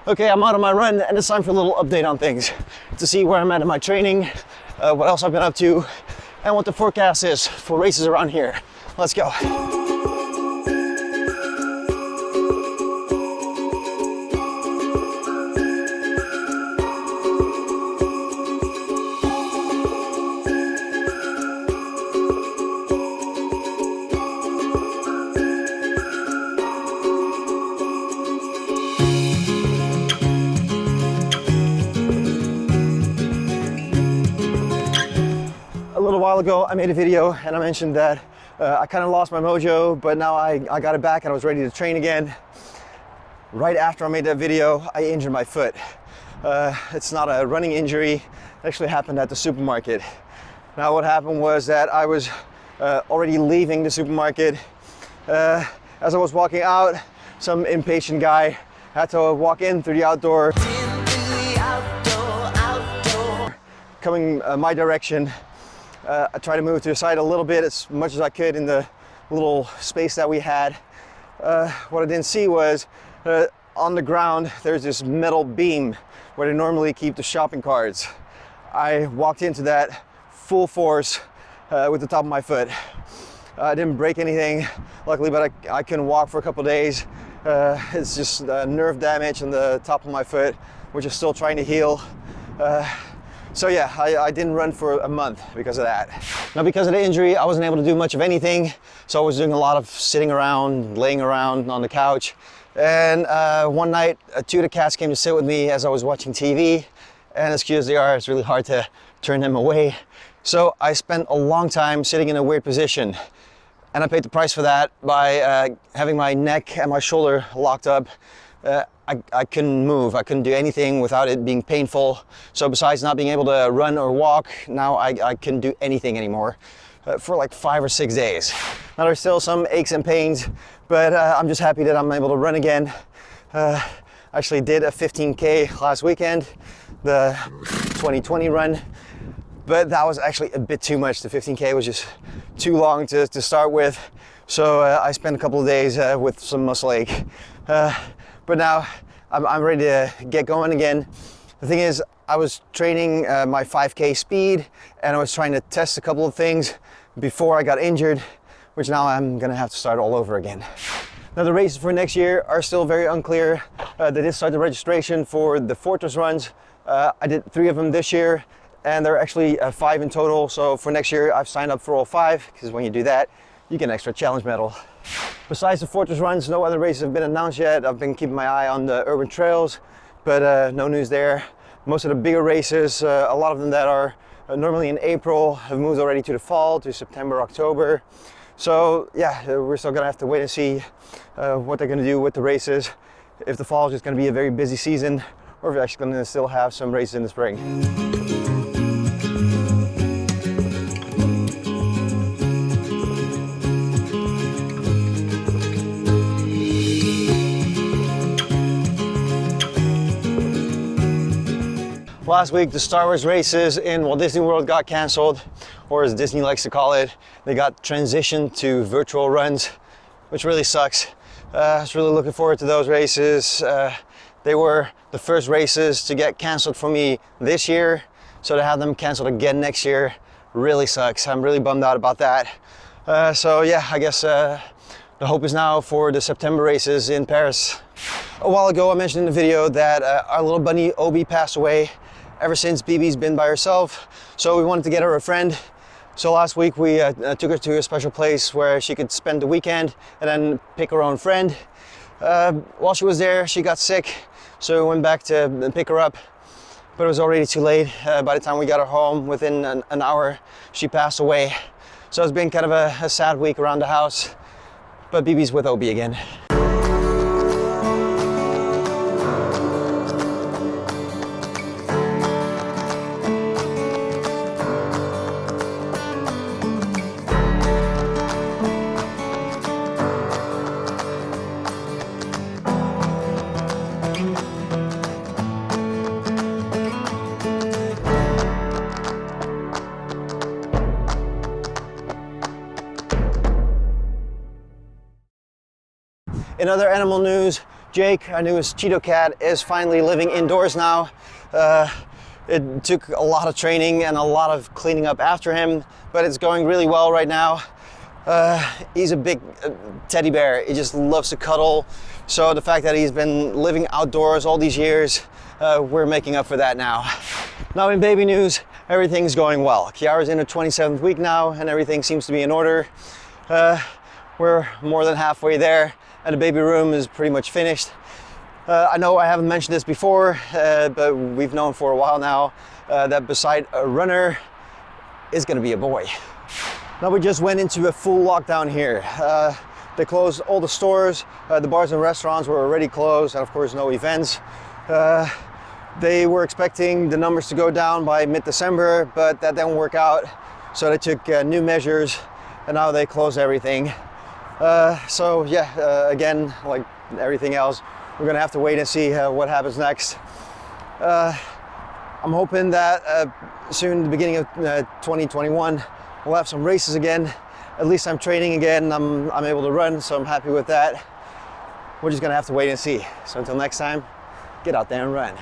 Okay, I'm out on my run and it's time for a little update on things to see where I'm at in my training, what else I've been up to, and what the forecast is for races around here. Let's go. A little while ago, I made a video and I mentioned that I kind of lost my mojo, but now I got it back and I was ready to train again. Right after I made that video, I injured my foot. It's not a running injury. It actually happened at the supermarket. Now what happened was that I was already leaving the supermarket. As I was walking out, some impatient guy had to walk in through the outdoor, coming my direction. I tried to move to the side a little bit, as much as I could in the little space that we had. What I didn't see was on the ground there's this metal beam where they normally keep the shopping carts. I walked into that full force with the top of my foot. I didn't break anything, luckily, but I couldn't walk for a couple days. It's just nerve damage on the top of my foot, which is still trying to heal. So yeah, I didn't run for a month because of that. Now because of the injury, I wasn't able to do much of anything. So I was doing a lot of sitting around, laying around on the couch. And one night, two of the cats came to sit with me as I was watching TV. And as cute as they are, it's really hard to turn them away. So I spent a long time sitting in a weird position. And I paid the price for that by having my neck and my shoulder locked up. I couldn't move, I couldn't do anything without it being painful. So besides not being able to run or walk, now I couldn't do anything anymore for like 5 or 6 days. Now there's still some aches and pains, but I'm just happy that I'm able to run again. I actually did a 15K last weekend, the 2020 run, but that was actually a bit too much. The 15K was just too long to start with. So I spent a couple of days with some muscle ache. But now I'm ready to get going again. The thing is, I was training my 5K speed and I was trying to test a couple of things before I got injured, which now I'm gonna have to start all over again. Now the races for next year are still very unclear. They did start the registration for the Fortress runs. I did 3 of them this year and there are actually 5 in total. So for next year, I've signed up for all 5 because when you do that, you get an extra challenge medal. Besides the Fortress runs, no other races have been announced yet. I've been keeping my eye on the urban trails, but no news there. Most of the bigger races, a lot of them that are normally in April, have moved already to the fall, to September, October. So yeah, we're still gonna have to wait and see what they're gonna do with the races. If the fall is just gonna be a very busy season, or if we're actually gonna still have some races in the spring. Last week, the Star Wars races in Walt Disney World got canceled, or as Disney likes to call it, they got transitioned to virtual runs, which really sucks. I was really looking forward to those races. They were the first races to get canceled for me this year, so to have them canceled again next year really sucks. I'm really bummed out about that. So yeah, I guess the hope is now for the September races in Paris. A while ago, I mentioned in the video that our little bunny Obi passed away. Ever since BB's been by herself, so we wanted to get her a friend. So last week we took her to a special place where she could spend the weekend and then pick her own friend. While she was there, she got sick, so we went back to pick her up, but it was already too late. By the time we got her home, within an hour, she passed away. So it's been kind of a sad week around the house, but BB's with Obi again. In other animal news, Jake, our newest Cheeto cat, is finally living indoors now. It took a lot of training and a lot of cleaning up after him, but it's going really well right now. He's a big teddy bear. He just loves to cuddle. So the fact that he's been living outdoors all these years, we're making up for that now. Now in baby news, everything's going well. Kiara's in her 27th week now and everything seems to be in order. We're more than halfway there and the baby room is pretty much finished. I know I haven't mentioned this before, but we've known for a while now that beside a runner is gonna be a boy. Now we just went into a full lockdown here. They closed all the stores, the bars and restaurants were already closed, and of course no events. They were expecting the numbers to go down by mid-December, but that didn't work out. So they took new measures and now they closed everything. So yeah, again, like everything else, we're gonna have to wait and see what happens next. I'm hoping that soon, the beginning of 2021, we'll have some races again. At least I'm training again, I'm able to run, so I'm happy with that. We're just gonna have to wait and see. So until next time, get out there and run.